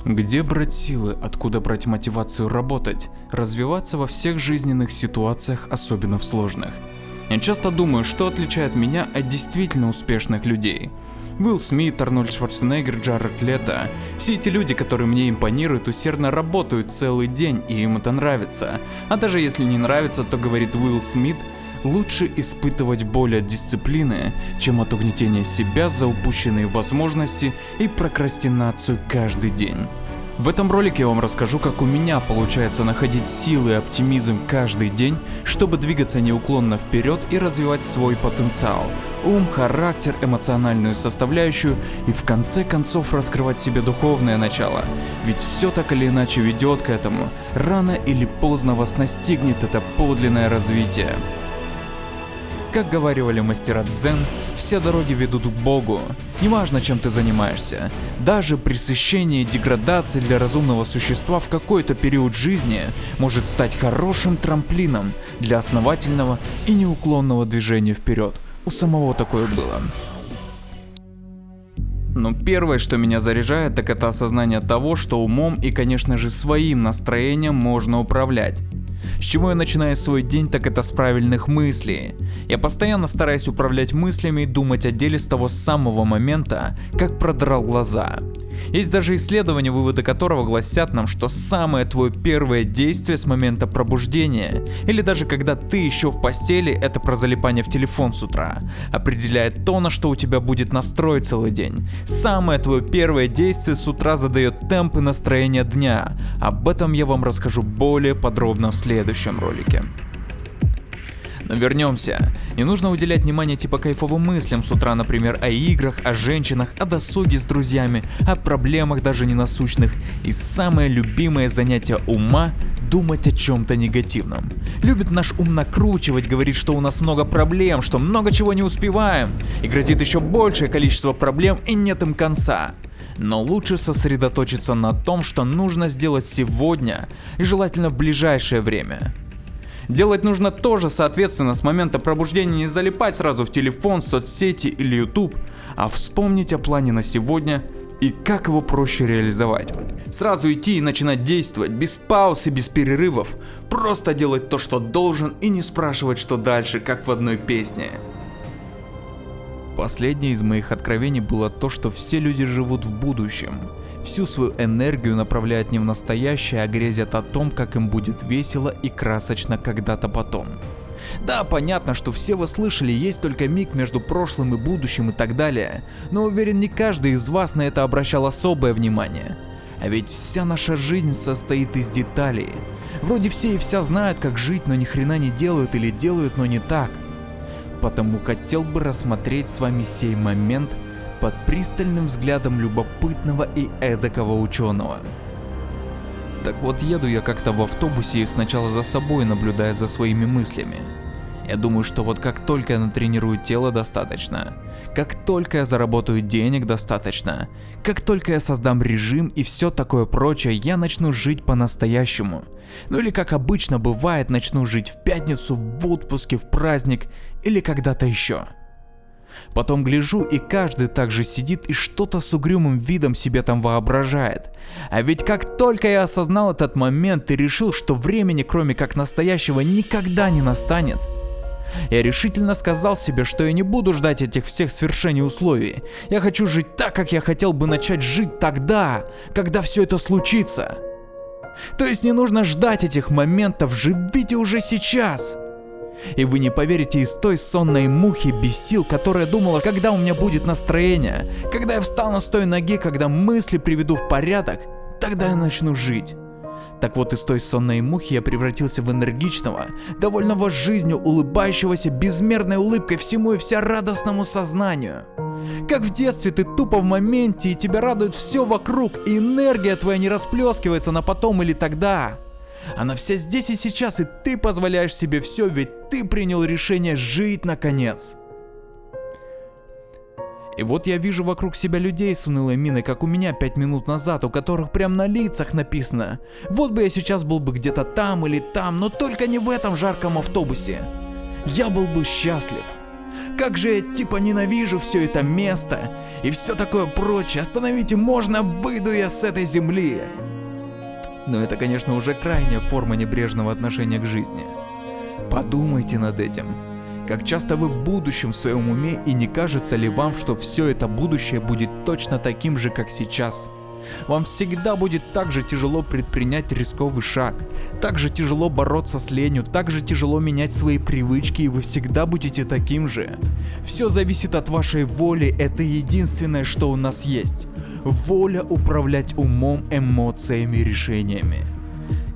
Где брать силы, откуда брать мотивацию работать, развиваться во всех жизненных ситуациях, особенно в сложных? Я часто думаю, что отличает меня от действительно успешных людей. Уилл Смит, Арнольд Шварценеггер, Джаред Лето. Все эти люди, которые мне импонируют, усердно работают целый день, и им это нравится. А даже если не нравится, то, говорит Уилл Смит, лучше испытывать боль от дисциплины, чем от угнетения себя за упущенные возможности и прокрастинацию каждый день. В этом ролике я вам расскажу, как у меня получается находить силы и оптимизм каждый день, чтобы двигаться неуклонно вперед и развивать свой потенциал, ум, характер, эмоциональную составляющую и в конце концов раскрывать в себе духовное начало. Ведь все так или иначе ведет к этому. Рано или поздно вас настигнет это подлинное развитие. Как говаривали мастера дзен, все дороги ведут к Богу. Неважно, чем ты занимаешься. Даже пресыщение и деградация для разумного существа в какой-то период жизни может стать хорошим трамплином для основательного и неуклонного движения вперед. У самого такое было. Но первое, что меня заряжает, так это осознание того, что умом и, конечно же, своим настроением можно управлять. С чего я начинаю свой день, так это с правильных мыслей. Я постоянно стараюсь управлять мыслями и думать о деле с того самого момента, как продрал глаза. Есть даже исследования, выводы которого гласят нам, что самое твое первое действие с момента пробуждения, или даже когда ты еще в постели, это про залипание в телефон с утра, определяет то, на что у тебя будет настрой целый день. Самое твое первое действие с утра задает темп и настроение дня. Об этом я вам расскажу более подробно в следующем ролике. Но вернемся. Не нужно уделять внимание типа кайфовым мыслям с утра, например, о играх, о женщинах, о досуге с друзьями, о проблемах даже не насущных. И самое любимое занятие ума – думать о чем-то негативном. Любит наш ум накручивать, говорит, что у нас много проблем, что много чего не успеваем, и грозит еще большее количество проблем и нет им конца. Но лучше сосредоточиться на том, что нужно сделать сегодня и желательно в ближайшее время. Делать нужно тоже, соответственно, с момента пробуждения не залипать сразу в телефон, соцсети или YouTube, а вспомнить о плане на сегодня и как его проще реализовать. Сразу идти и начинать действовать, без пауз и без перерывов, просто делать то, что должен, и не спрашивать, что дальше, как в одной песне. Последнее из моих откровений было то, что все люди живут в будущем. Всю свою энергию направляют не в настоящее, а грезят о том, как им будет весело и красочно когда-то потом. Да, понятно, что все вы слышали, есть только миг между прошлым и будущим и так далее, но уверен, не каждый из вас на это обращал особое внимание. А ведь вся наша жизнь состоит из деталей. Вроде все и вся знают, как жить, но ни хрена не делают или делают, но не так. Потому хотел бы рассмотреть с вами сей момент под пристальным взглядом любопытного и эдакого ученого. Так вот, еду я как-то в автобусе и сначала за собой, наблюдая за своими мыслями. Я думаю, что вот как только я натренирую тело достаточно, как только я заработаю денег достаточно, как только я создам режим и все такое прочее, я начну жить по-настоящему. Ну или как обычно бывает, начну жить в пятницу, в отпуске, в праздник или когда-то еще. Потом гляжу, и каждый также сидит и что-то с угрюмым видом себе там воображает. А ведь как только я осознал этот момент и решил, что времени кроме как настоящего никогда не настанет, я решительно сказал себе, что я не буду ждать этих всех свершений условий. Я хочу жить так, как я хотел бы начать жить тогда, когда все это случится. То есть не нужно ждать этих моментов, живите уже сейчас. И вы не поверите, из той сонной мухи без сил, которая думала, когда у меня будет настроение, когда я встану с той ноги, когда мысли приведу в порядок, тогда я начну жить. Так вот, из той сонной мухи я превратился в энергичного, довольного жизнью, улыбающегося безмерной улыбкой всему и вся радостному сознанию. Как в детстве ты тупо в моменте, и тебя радует все вокруг, и энергия твоя не расплескивается на потом или тогда. Она вся здесь и сейчас, и ты позволяешь себе все, ведь ты принял решение жить наконец. И вот я вижу вокруг себя людей с унылой миной, как у меня 5 минут назад, у которых прям на лицах написано: вот бы я сейчас был бы где-то там или там, но только не в этом жарком автобусе. Я был бы счастлив. Как же я типа ненавижу все это место и все такое прочее. Остановите, можно, выйду я с этой земли. Но это, конечно, уже крайняя форма небрежного отношения к жизни. Подумайте над этим. Как часто вы в будущем в своем уме, и не кажется ли вам, что все это будущее будет точно таким же, как сейчас? Вам всегда будет так же тяжело предпринять рисковый шаг, так же тяжело бороться с ленью, так же тяжело менять свои привычки, и вы всегда будете таким же. Все зависит от вашей воли, это единственное, что у нас есть. Воля управлять умом, эмоциями, решениями.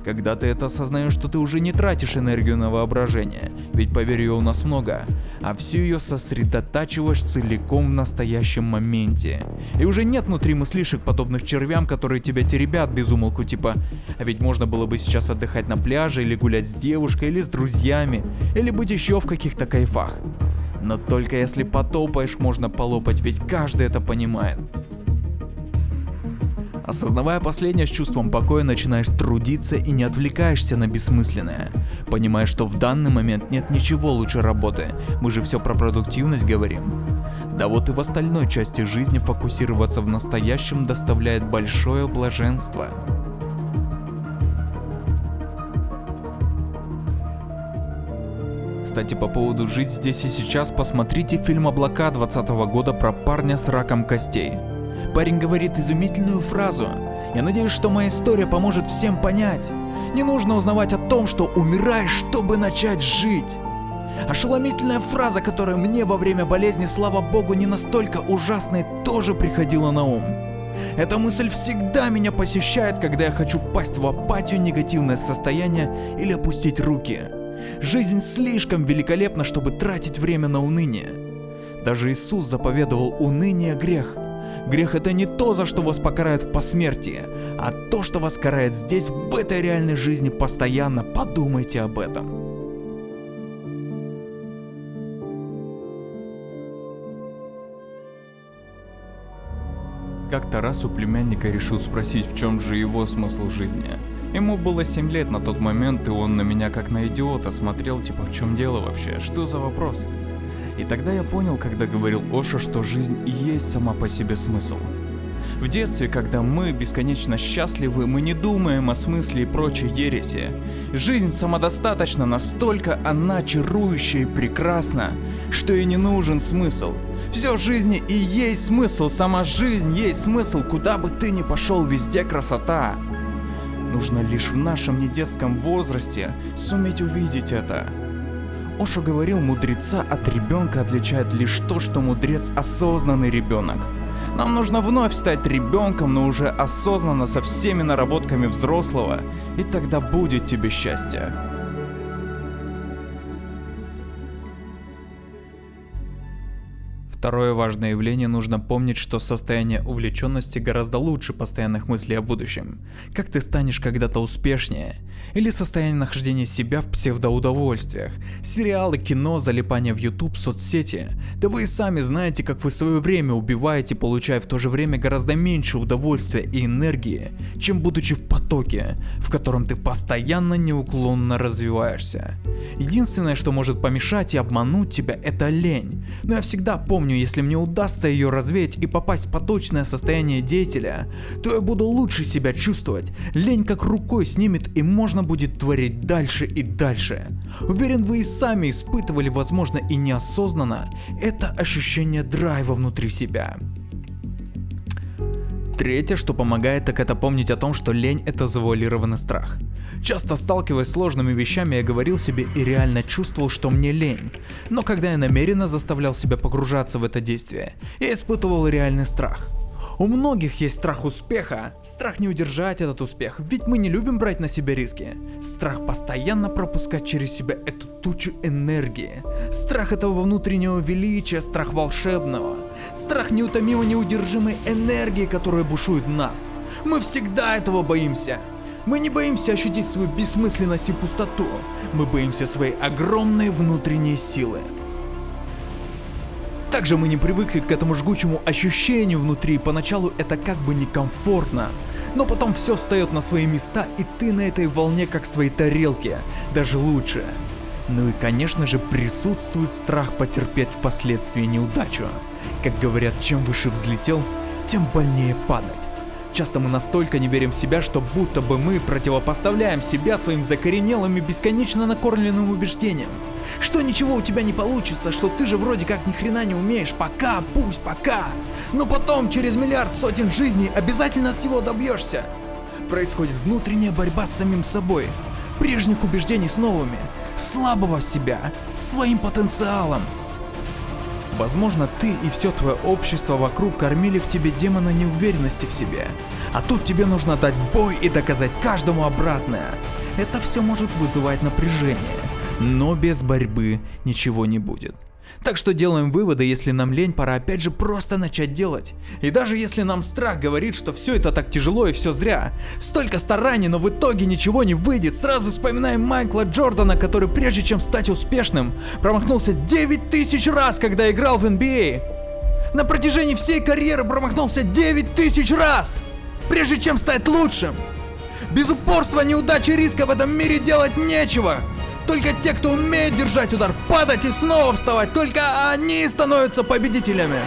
Когда ты это осознаешь, что ты уже не тратишь энергию на воображение, ведь поверь, ее у нас много, а всю ее сосредотачиваешь целиком в настоящем моменте. И уже нет внутри мыслишек, подобных червям, которые тебя теребят без умолку, типа, а ведь можно было бы сейчас отдыхать на пляже, или гулять с девушкой, или с друзьями, или быть еще в каких-то кайфах. Но только если потопаешь, можно полопать, ведь каждый это понимает. Осознавая последнее, с чувством покоя начинаешь трудиться и не отвлекаешься на бессмысленное. Понимая, что в данный момент нет ничего лучше работы, мы же все про продуктивность говорим. Да вот и в остальной части жизни фокусироваться в настоящем доставляет большое блаженство. Кстати, по поводу жить здесь и сейчас, посмотрите фильм «Облака» 2020 года про парня с раком костей. Парень говорит изумительную фразу. Я надеюсь, что моя история поможет всем понять. Не нужно узнавать о том, что умираешь, чтобы начать жить. Ошеломительная фраза, которая мне во время болезни, слава богу, не настолько ужасной, тоже приходила на ум. Эта мысль всегда меня посещает, когда я хочу пасть в апатию, негативное состояние или опустить руки. Жизнь слишком великолепна, чтобы тратить время на уныние. Даже Иисус заповедовал: уныние — грех. Грех — это не то, за что вас покарают в посмертии, а то, что вас карает здесь, в этой реальной жизни постоянно. Подумайте об этом. Как-то раз у племянника решил спросить, в чем же его смысл жизни. Ему было 7 лет на тот момент, и он на меня как на идиота смотрел, типа, в чем дело вообще, что за вопрос? И тогда я понял, когда говорил Ошо, что жизнь и есть сама по себе смысл. В детстве, когда мы бесконечно счастливы, мы не думаем о смысле и прочей ереси. Жизнь самодостаточна, настолько она чарующая и прекрасна, что и не нужен смысл. Все в жизни и есть смысл, сама жизнь есть смысл, куда бы ты ни пошел, везде красота. Нужно лишь в нашем недетском возрасте суметь увидеть это. Ошо говорил, мудреца от ребенка отличает лишь то, что мудрец — осознанный ребенок. Нам нужно вновь стать ребенком, но уже осознанно, со всеми наработками взрослого, и тогда будет тебе счастье. Второе важное явление: нужно помнить, что состояние увлеченности гораздо лучше постоянных мыслей о будущем. Как ты станешь когда-то успешнее? Или состояние нахождения себя в псевдоудовольствиях. Сериалы, кино, залипание в YouTube, соцсети. Да вы и сами знаете, как вы свое время убиваете, получая в то же время гораздо меньше удовольствия и энергии, чем будучи в потоке, в котором ты постоянно неуклонно развиваешься. Единственное, что может помешать и обмануть тебя, это лень. Но я всегда помню, если мне удастся ее развеять и попасть в поточное состояние деятеля, то я буду лучше себя чувствовать. Лень как рукой снимет, и можно будет творить дальше и дальше. Уверен, вы и сами испытывали, возможно, и неосознанно, это ощущение драйва внутри себя. Третье, что помогает, так это помнить о том, что лень — это завуалированный страх. Часто сталкиваясь с сложными вещами, я говорил себе и реально чувствовал, что мне лень. Но когда я намеренно заставлял себя погружаться в это действие, я испытывал реальный страх. У многих есть страх успеха, страх не удержать этот успех, ведь мы не любим брать на себя риски. Страх постоянно пропускать через себя эту тучу энергии. Страх этого внутреннего величия, страх волшебного. Страх неутомимо неудержимой энергии, которая бушует в нас. Мы всегда этого боимся. Мы не боимся ощутить свою бессмысленность и пустоту. Мы боимся своей огромной внутренней силы. Также мы не привыкли к этому жгучему ощущению внутри, и поначалу это как бы некомфортно. Но потом все встает на свои места, и ты на этой волне как в своей тарелке, даже лучше. Ну и конечно же присутствует страх потерпеть впоследствии неудачу. Как говорят, чем выше взлетел, тем больнее падать. Часто мы настолько не верим в себя, что будто бы мы противопоставляем себя своим закоренелым и бесконечно накормленным убеждениям. Что ничего у тебя не получится, что ты же вроде как ни хрена не умеешь, пока, пусть пока. Но потом через миллиард сотен жизней обязательно всего добьешься. Происходит внутренняя борьба с самим собой. Прежних убеждений с новыми, слабого себя, своим потенциалом. Возможно, ты и все твое общество вокруг кормили в тебе демона неуверенности в себе. А тут тебе нужно дать бой и доказать каждому обратное. Это все может вызывать напряжение, но без борьбы ничего не будет. Так что делаем выводы, если нам лень, пора опять же просто начать делать. И даже если нам страх говорит, что все это так тяжело и все зря, столько стараний, но в итоге ничего не выйдет, сразу вспоминаем Майкла Джордана, который прежде чем стать успешным, промахнулся 9000 раз, когда играл в NBA. На протяжении всей карьеры промахнулся 9000 раз, прежде чем стать лучшим. Без упорства, неудачи, риска в этом мире делать нечего. Только те, кто умеет держать удар, падать и снова вставать, только они становятся победителями.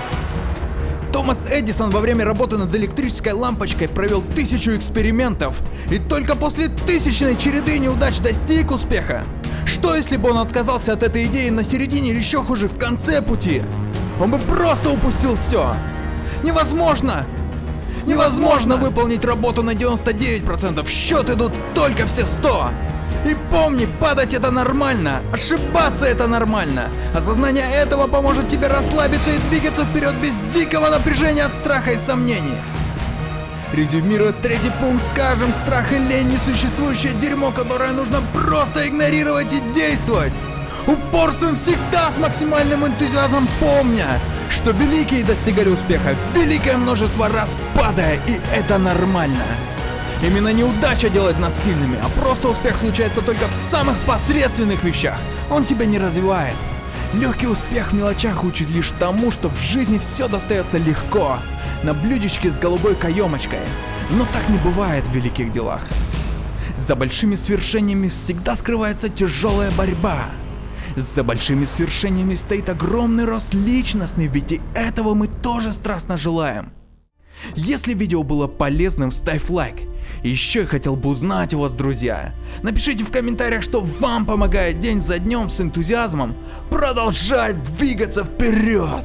Томас Эдисон во время работы над электрической лампочкой провел 1000 экспериментов и только после 1000-й череды неудач достиг успеха. Что если бы он отказался от этой идеи на середине или еще хуже в конце пути? Он бы просто упустил все. Невозможно! Невозможно выполнить работу на 99%, в счет идут только все 100. И помни, падать это нормально, ошибаться это нормально. Осознание этого поможет тебе расслабиться и двигаться вперед без дикого напряжения от страха и сомнений. Резюмируя третий пункт, скажем, страх и лень — несуществующее дерьмо, которое нужно просто игнорировать и действовать. Упорствуем всегда с максимальным энтузиазмом, помня, что великие достигали успеха великое множество раз падая, и это нормально. Именно неудача делает нас сильными, а просто успех случается только в самых посредственных вещах. Он тебя не развивает. Легкий успех в мелочах учит лишь тому, что в жизни все достается легко, на блюдечке с голубой каемочкой. Но так не бывает в великих делах. За большими свершениями всегда скрывается тяжелая борьба. За большими свершениями стоит огромный рост личностный, ведь и этого мы тоже страстно желаем. Если видео было полезным, ставь лайк. Еще я хотел бы узнать у вас, друзья. Напишите в комментариях, что вам помогает день за днем с энтузиазмом продолжать двигаться вперед.